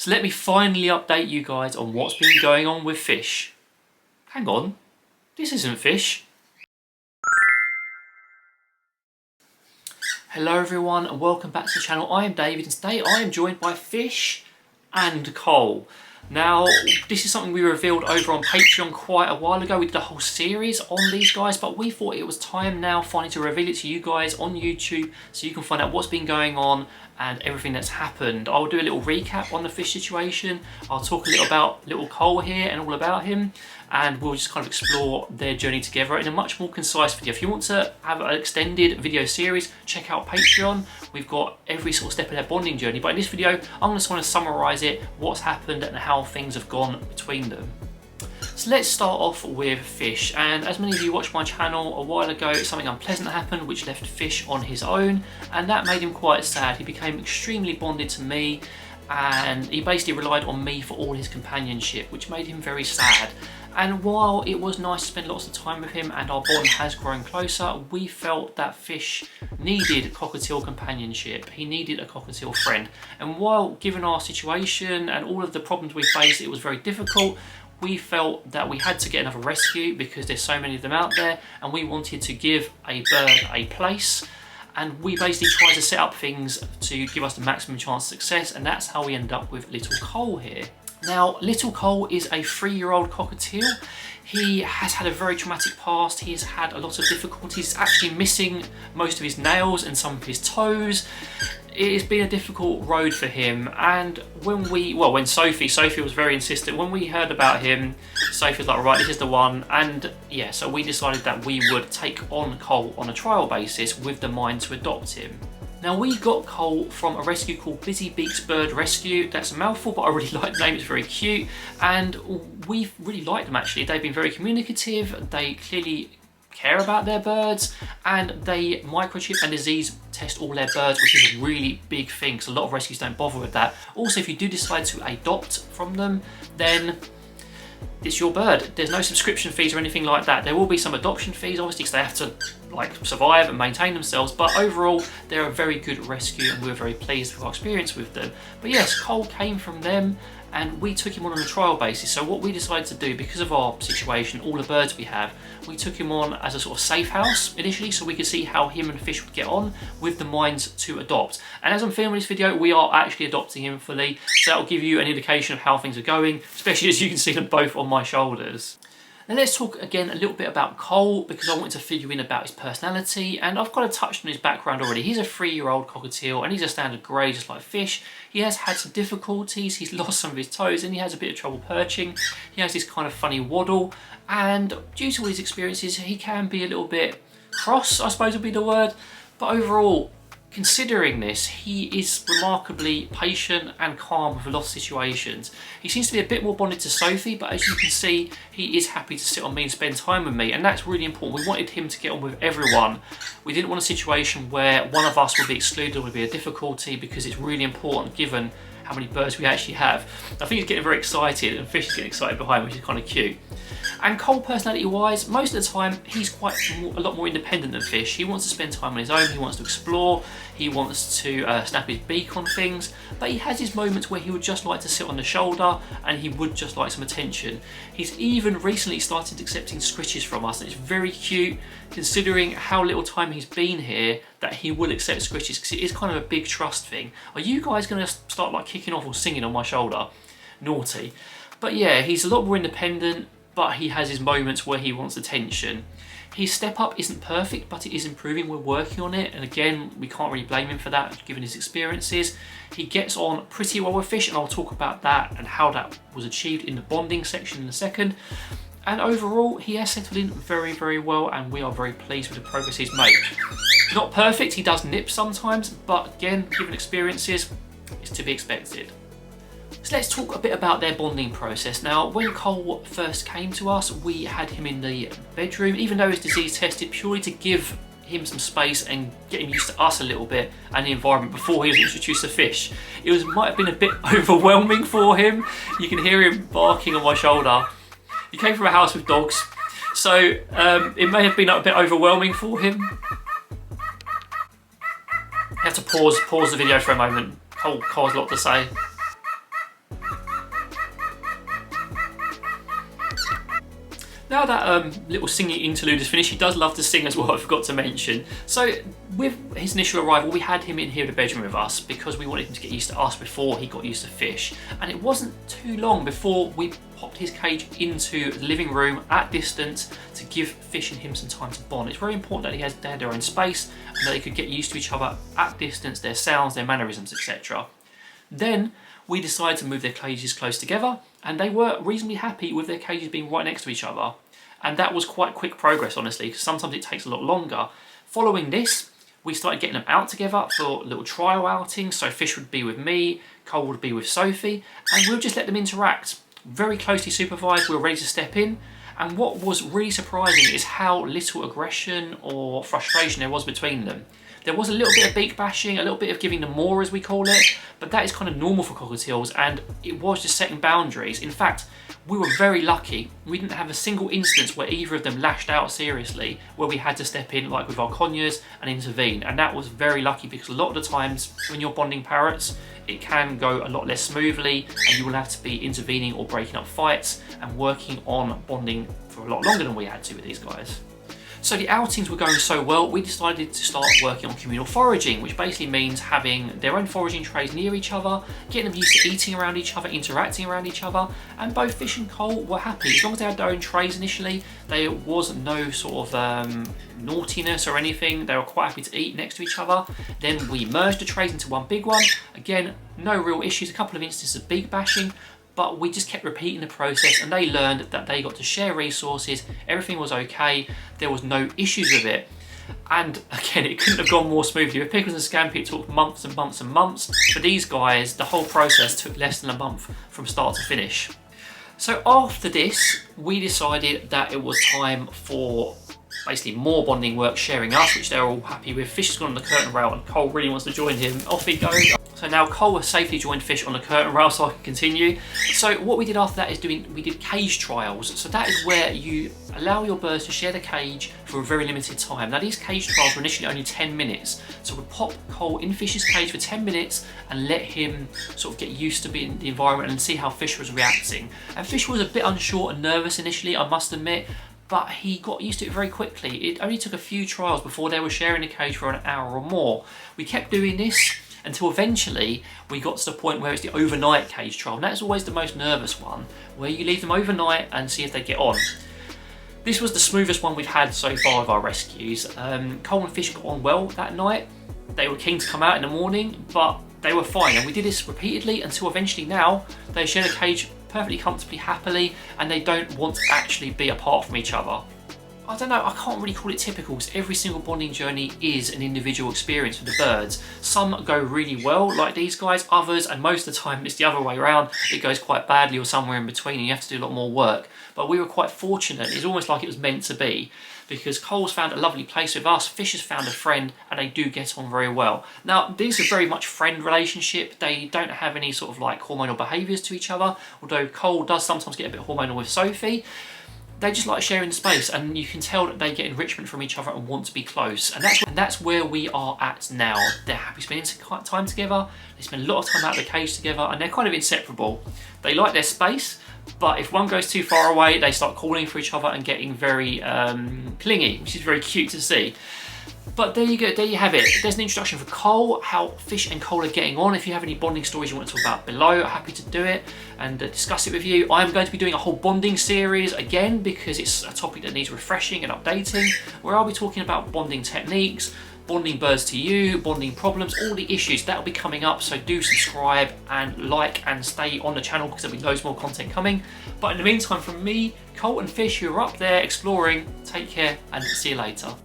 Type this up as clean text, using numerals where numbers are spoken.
So let me finally update you guys on what's been going on with fish. Hang on, this isn't fish. Hello everyone and welcome back to the channel. I am David and today I am joined by Fish and Cole. Now, this is something we revealed over on Patreon quite a while ago. We did a whole series on these guys, but we thought it was time now finally to reveal it to you guys on YouTube so you can find out what's been going on and everything that's happened. I'll do a little recap on the fish situation. I'll talk a little about little Cole here and all about him, and we'll just kind of explore their journey together in a much more concise video. If you want to have an extended video series, check out Patreon. We've got every sort of step of their bonding journey, but in this video I'm just want to summarise it, what's happened and how things have gone between them. So let's start off with Fish, and as many of you watched my channel a while ago, something unpleasant happened which left Fish on his own, and that made him quite sad. He became extremely bonded to me and he basically relied on me for all his companionship, which made him very sad. And while it was nice to spend lots of time with him and our bond has grown closer, we felt that Fish needed Cockatiel companionship. He needed a Cockatiel friend. And while given our situation and all of the problems we faced, it was very difficult, we felt that we had to get another rescue because there's so many of them out there, and we wanted to give a bird a place. And we basically tried to set up things to give us the maximum chance of success, and that's how we ended up with little Cole here. Now, little Cole is a 3-year-old cockatiel. He has had a very traumatic past. He's had a lot of difficulties, actually missing most of his nails and some of his toes. It's been a difficult road for him, and when Sophie was very insistent. When we heard about him, Sophie was like, right, this is the one, and yeah, so we decided that we would take on Cole on a trial basis with the mind to adopt him. Now, we got Cole from a rescue called Busy Beaks Bird Rescue. That's a mouthful, but I really like the name, it's very cute, and we really like them actually. They've been very communicative, they clearly care about their birds, and they microchip and disease test all their birds, which is a really big thing because a lot of rescues don't bother with that. Also, if you do decide to adopt from them, then it's your bird. There's no subscription fees or anything like that. There will be some adoption fees, obviously, because they have to like survive and maintain themselves, but overall they're a very good rescue and we were very pleased with our experience with them. But yes, Cole came from them and we took him on a trial basis. So what we decided to do, because of our situation, all the birds we have, we took him on as a sort of safe house initially so we could see how him and Fish would get on with the minds to adopt. And as I'm filming this video, we are actually adopting him fully, so that will give you an indication of how things are going, especially as you can see them both on my shoulders. Now let's talk again a little bit about Cole, because I wanted to fill you in about his personality, and I've kind of touched on his background already. He's a 3-year-old cockatiel and he's a standard grey just like Fish. He has had some difficulties, he's lost some of his toes and he has a bit of trouble perching. He has this kind of funny waddle, and due to all his experiences he can be a little bit cross, I suppose would be the word, but overall, considering this, he is remarkably patient and calm with a lot of situations. He seems to be a bit more bonded to Sophie, but as you can see, he is happy to sit on me and spend time with me, and that's really important. We wanted him to get on with everyone. We didn't want a situation where one of us would be excluded or would be a difficulty, because it's really important given how many birds we actually have. I think he's getting very excited and Fish is getting excited behind, which is kind of cute. And Cole, personality wise, most of the time he's a lot more independent than Fish. He wants to spend time on his own, he wants to explore, he wants to snap his beak on things, but he has his moments where he would just like to sit on the shoulder and he would just like some attention. He's even recently started accepting scritches from us, and it's very cute considering how little time he's been here that he will accept scritches, because it is kind of a big trust thing. Are you guys going to start like kicking off or singing on my shoulder? Naughty. But yeah, he's a lot more independent, but he has his moments where he wants attention. His step up isn't perfect, but it is improving. We're working on it, and again, we can't really blame him for that given his experiences. He gets on pretty well with Fish, and I'll talk about that and how that was achieved in the bonding section in a second. And overall, he has settled in very, very well, and we are very pleased with the progress he's made. Not perfect, he does nip sometimes, but again, given experiences, it's to be expected. So let's talk a bit about their bonding process. Now, when Cole first came to us, we had him in the bedroom, even though he was disease tested, purely to give him some space and get him used to us a little bit and the environment before he was introduced to Fish. It might have been a bit overwhelming for him. You can hear him barking on my shoulder. He came from a house with dogs, so it may have been a bit overwhelming for him. I have to pause the video for a moment. Cole has a lot to say. Now that little singing interlude is finished, he does love to sing as well, I forgot to mention. So with his initial arrival, we had him in here in the bedroom with us because we wanted him to get used to us before he got used to fish. And it wasn't too long before we popped his cage into the living room at distance to give Fish and him some time to bond. It's very important that they had their own space and that they could get used to each other at distance, their sounds, their mannerisms, etc. Then we decided to move their cages close together, and they were reasonably happy with their cages being right next to each other. And that was quite quick progress, honestly, because sometimes it takes a lot longer. Following this, we started getting them out together for little trial outings. So Fish would be with me, Cole would be with Sophie, and we'll just let them interact. Very closely supervised, we were ready to step in. And what was really surprising is how little aggression or frustration there was between them. There was a little bit of beak bashing, a little bit of giving them more, as we call it, but that is kind of normal for cockatiels, and it was just setting boundaries. In fact, we were very lucky. We didn't have a single instance where either of them lashed out seriously, where we had to step in, like with our conures, and intervene. And that was very lucky, because a lot of the times when you're bonding parrots, it can go a lot less smoothly, and you will have to be intervening or breaking up fights and working on bonding for a lot longer than we had to with these guys. So the outings were going so well, we decided to start working on communal foraging, which basically means having their own foraging trays near each other, getting them used to eating around each other, interacting around each other, and both Fish and Cole were happy. As long as they had their own trays initially, there was no sort of naughtiness or anything. They were quite happy to eat next to each other. Then we merged the trays into one big one. Again, no real issues, a couple of instances of beak bashing, but we just kept repeating the process, and they learned that they got to share resources, everything was okay, there was no issues with it. And again, it couldn't have gone more smoothly. With Pickles and Scampi, it took months and months and months. For these guys, the whole process took less than a month from start to finish. So after this, we decided that it was time for basically more bonding work, sharing us, which they're all happy with. Fish has gone on the curtain rail and Cole really wants to join him. Off he goes. So now Cole has safely joined Fish on the curtain rail, so I can continue. So what we did after that is we did cage trials. So that is where you allow your birds to share the cage for a very limited time. Now these cage trials were initially only 10 minutes. So we pop Cole in Fish's cage for 10 minutes and let him sort of get used to being in the environment and see how Fish was reacting. And Fish was a bit unsure and nervous initially, I must admit, but he got used to it very quickly. It only took a few trials before they were sharing the cage for an hour or more. We kept doing this until eventually we got to the point where it's the overnight cage trial. And that's always the most nervous one, where you leave them overnight and see if they get on. This was the smoothest one we've had so far of our rescues. Cole and Fish got on well that night. They were keen to come out in the morning, but they were fine. And we did this repeatedly until eventually now they share the cage perfectly comfortably, happily, and they don't want to actually be apart from each other. I don't know, I can't really call it typical, because every single bonding journey is an individual experience for the birds. Some go really well, like these guys, others, and most of the time it's the other way around, it goes quite badly or somewhere in between and you have to do a lot more work. But we were quite fortunate, it's almost like it was meant to be, because Cole's found a lovely place with us, Fish has found a friend, and they do get on very well. Now, these are very much friend relationship. They don't have any sort of like hormonal behaviours to each other, although Cole does sometimes get a bit hormonal with Sophie. They just like sharing space, and you can tell that they get enrichment from each other and want to be close. And that's where we are at now. They're happy spending time together, they spend a lot of time out of the cage together, and they're kind of inseparable. They like their space, but if one goes too far away, they start calling for each other and getting very clingy, which is very cute to see. But there you go, there you have it. There's an introduction for Cole, how Fish and Cole are getting on. If you have any bonding stories you want to talk about below, happy to do it and discuss it with you. I'm going to be doing a whole bonding series again, because it's a topic that needs refreshing and updating, where I'll be talking about bonding techniques, bonding birds to you, bonding problems, all the issues. That'll be coming up, so do subscribe and like and stay on the channel, because there'll be loads more content coming. But in the meantime, from me, Cole and Fish, who are up there exploring, take care and see you later.